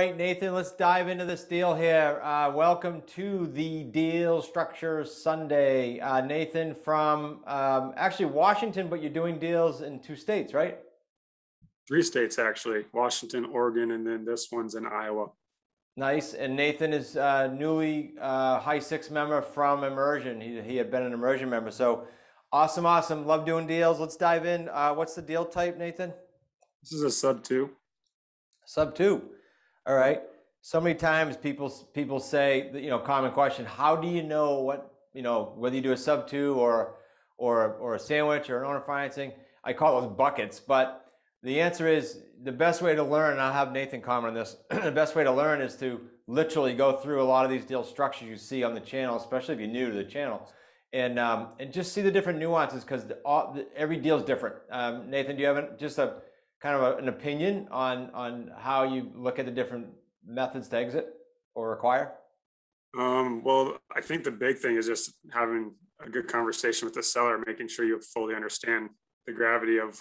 right, Nathan, let's dive into this deal here. Welcome to the Deal Structure Sunday. Nathan from actually Washington, but you're doing deals in 2 states, right? 3 states actually: Washington, Oregon, and then this one's in Iowa. Nice. And Nathan is newly High Six member from Immersion. He had been an Immersion member. So awesome, awesome. Love doing deals. Let's dive in. What's the deal type, Nathan? This is a sub two. Sub two. All right. So many times people say, common question, how do you know whether you do a sub two or a sandwich or an owner financing? I call those buckets, but the answer is the best way to learn, and I'll have Nathan comment on this, the best way to learn is to literally go through a lot of these deal structures you see on the channel, especially if you're new to the channel, and just see the different nuances because every deal is different. Nathan, do you have just a kind of an opinion on how you look at the different methods to exit or acquire? Well, I think the big thing is just having a good conversation with the seller, making sure you fully understand the gravity of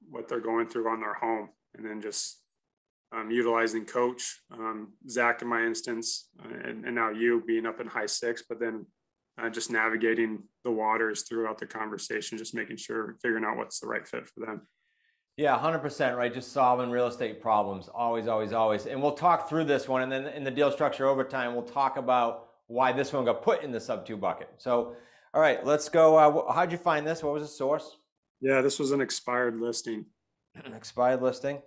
what they're going through on their home, and then just utilizing coach, Zach in my instance, and now you being up in high six, but then just navigating the waters throughout the conversation, just making sure, figuring out what's the right fit for them. Yeah, 100%, right? Just solving real estate problems. Always, always, always. And we'll talk through this one. And then in the deal structure overtime, we'll talk about why this one got put in the sub two bucket. So, all right, let's go. How'd you find this? What was the source? Yeah, this was an expired listing. Expired listing.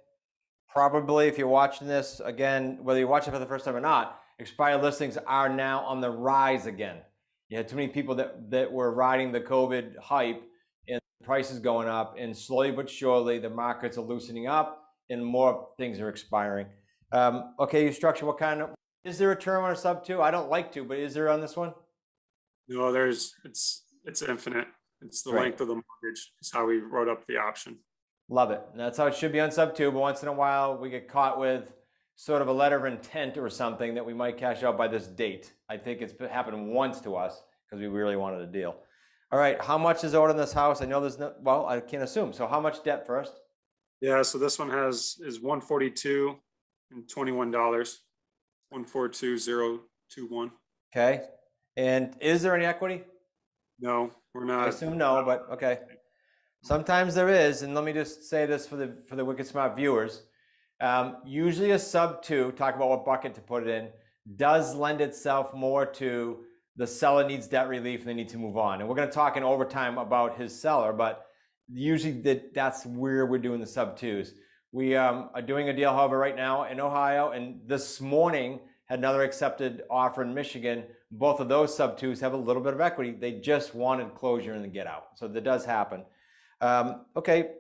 Probably if you're watching this, again, whether you're watching for the first time or not, expired listings are now on the rise again. You had too many people that were riding the COVID hype, prices going up, and slowly but surely the markets are loosening up and more things are expiring. Okay, you structure what kind of, is there a term on a sub two? I don't like to, but is there on this one? No, it's infinite. It's the length of the mortgage. It's how we wrote up the option. Love it. And that's how it should be on sub two, but once in a while we get caught with sort of a letter of intent or something that we might cash out by this date. I think it's happened once to us because we really wanted a deal. All right, how much is owed on this house? I know there's no, well, I can't assume. So how much debt first? Yeah, so this one is 142 and $21. 142021. Okay. And is there any equity? No, we're not. I assume no, but okay. Sometimes there is, and let me just say this for the Wicked Smart viewers. Usually a sub two, talk about what bucket to put it in, does lend itself more to the seller needs debt relief and they need to move on. And we're going to talk in overtime about his seller, but usually that's where we're doing the sub twos. We are doing a deal, however, right now in Ohio, and this morning had another accepted offer in Michigan. Both of those sub twos have a little bit of equity. They just wanted closure and the get out. So that does happen. Okay,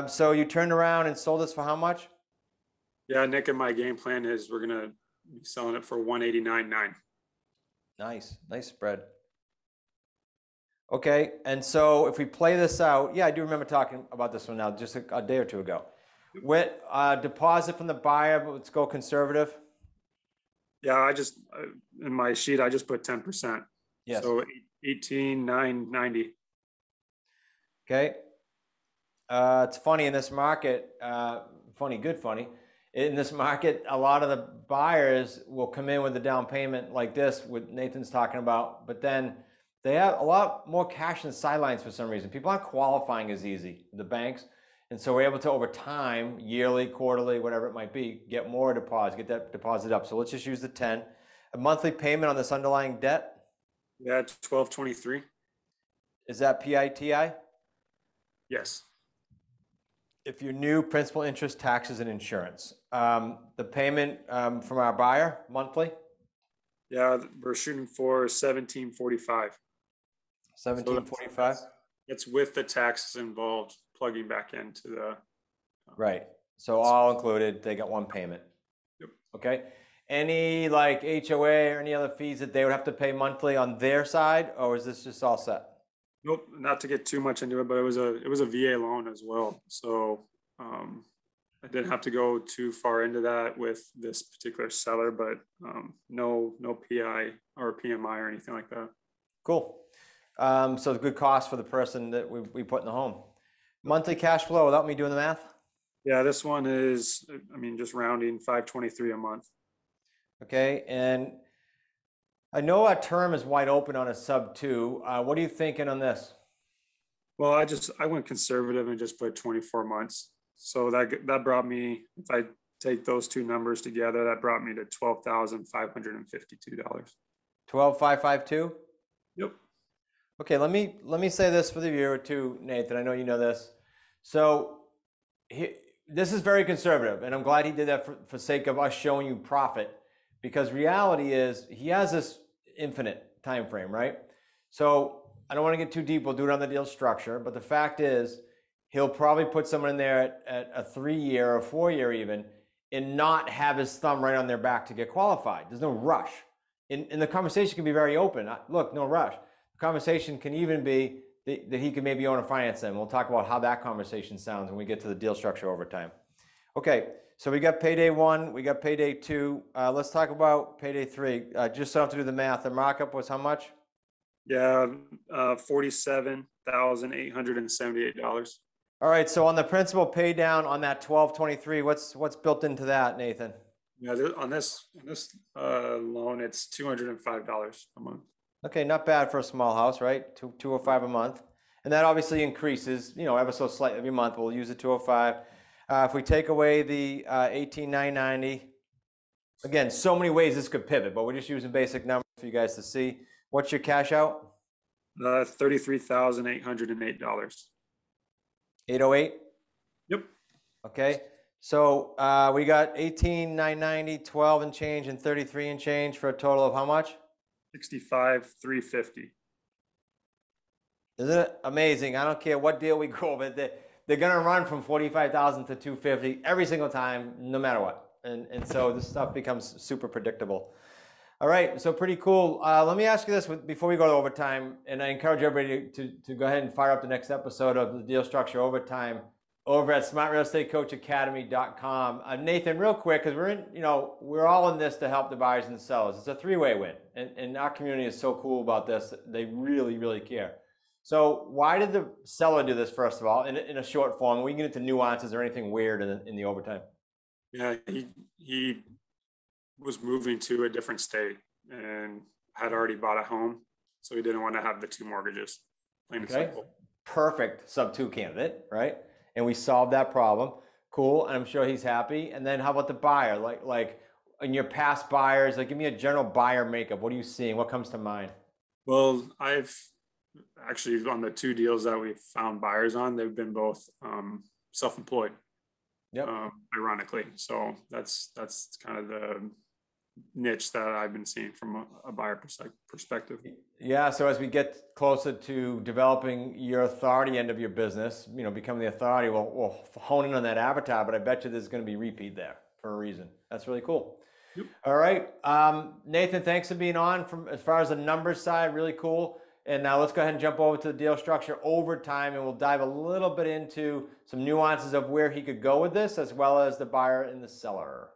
so you turned around and sold this for how much? Yeah, Nick, and my game plan is we're going to be selling it for 189.9. Nice spread. Okay, and so if we play this out, yeah, I do remember talking about this one now just a day or two ago. With deposit from the buyer, but let's go conservative. Yeah, I just in my sheet I just put 10%. Yes. So 18,990. Okay. It's funny in this market. Funny. In this market, a lot of the buyers will come in with a down payment like this, what Nathan's talking about, but then they have a lot more cash in the sidelines for some reason. People aren't qualifying as easy, the banks. And so we're able to, over time, yearly, quarterly, whatever it might be, get more deposit, get that deposit up. So let's just use the 10. A monthly payment on this underlying debt? Yeah, 1223. Is that PITI? Yes. If you're new, principal, interest, taxes, and insurance. The payment from our buyer, monthly? Yeah, we're shooting for 1745. 1745? It's with the taxes involved, plugging back into the... Right. So all included, they got one payment. Yep. Okay. Any like HOA or any other fees that they would have to pay monthly on their side, or is this just all set? Nope, not to get too much into it, but it was a VA loan as well. So I didn't have to go too far into that with this particular seller, but no PI or PMI or anything like that. Cool. So it's a good cost for the person that we put in the home. Monthly cash flow without me doing the math? Yeah, this one is, I mean, just rounding 523 a month. Okay, and I know our term is wide open on a sub 2. What are you thinking on this? Well, I went conservative and just put 24 months. So that brought me, if I take those two numbers together, that brought me to $12,552. 12552? Yep. Okay, let me say this for the viewer too, Nathan. I know you know this. So this is very conservative, and I'm glad he did that for sake of us showing you profit, because reality is he has this infinite time frame, right? So I don't want to get too deep. We'll do it on the deal structure, but the fact is he'll probably put someone in there at a 3-year or 4-year even, and not have his thumb right on their back to get qualified. There's no rush. And the conversation can be very open. Look, no rush. The conversation can even be that he could maybe own a finance them. We'll talk about how that conversation sounds when we get to the deal structure over time. Okay, so we got payday 1, we got payday 2. Let's talk about payday 3. Just so I have to do the math. The markup was how much? Yeah, $47,878. All right, so on the principal pay down on that 1223, what's built into that, Nathan? Yeah, on this loan, it's $205 a month. Okay, not bad for a small house, right? 205 a month. And that obviously increases, ever so slightly every month. We'll use the 205. If we take away the 18,990, again, so many ways this could pivot, but we're just using basic numbers for you guys to see. What's your cash out? $33,808. 808? Yep. Okay. So we got 18,990, 12 and change, and 33 and change for a total of how much? 65,350. Isn't it amazing? I don't care what deal we go over. They're going to run from 45,000 to 250 every single time, no matter what. And so this stuff becomes super predictable. All right, so pretty cool. Let me ask you this before we go to overtime, and I encourage everybody to go ahead and fire up the next episode of the Deal Structure Overtime over at smartrealestatecoachacademy.com. Nathan, real quick, because we're all in this to help the buyers and the sellers. It's a 3-way win, and our community is so cool about this. They really, really care. So why did the seller do this, first of all, in a short form? We can get into nuances or anything weird in the overtime. Yeah, he was moving to a different state and had already bought a home, so he didn't want to have the 2 mortgages. Plain and simple. Perfect sub 2 candidate, right? And we solved that problem. Cool, and I'm sure he's happy. And then how about the buyer? Like in your past buyers, give me a general buyer makeup. What are you seeing? What comes to mind? Well, I've actually, on the 2 deals that we found buyers on, they've been both self-employed. Yep. Ironically, so that's kind of the niche that I've been seeing from a buyer perspective. Yeah. So as we get closer to developing your authority end of your business, becoming the authority, we'll hone in on that avatar. But I bet you there's going to be repeat there for a reason. That's really cool. Yep. All right, Nathan, thanks for being on. From as far as the numbers side, really cool. And now let's go ahead and jump over to the deal structure overtime, and we'll dive a little bit into some nuances of where he could go with this, as well as the buyer and the seller.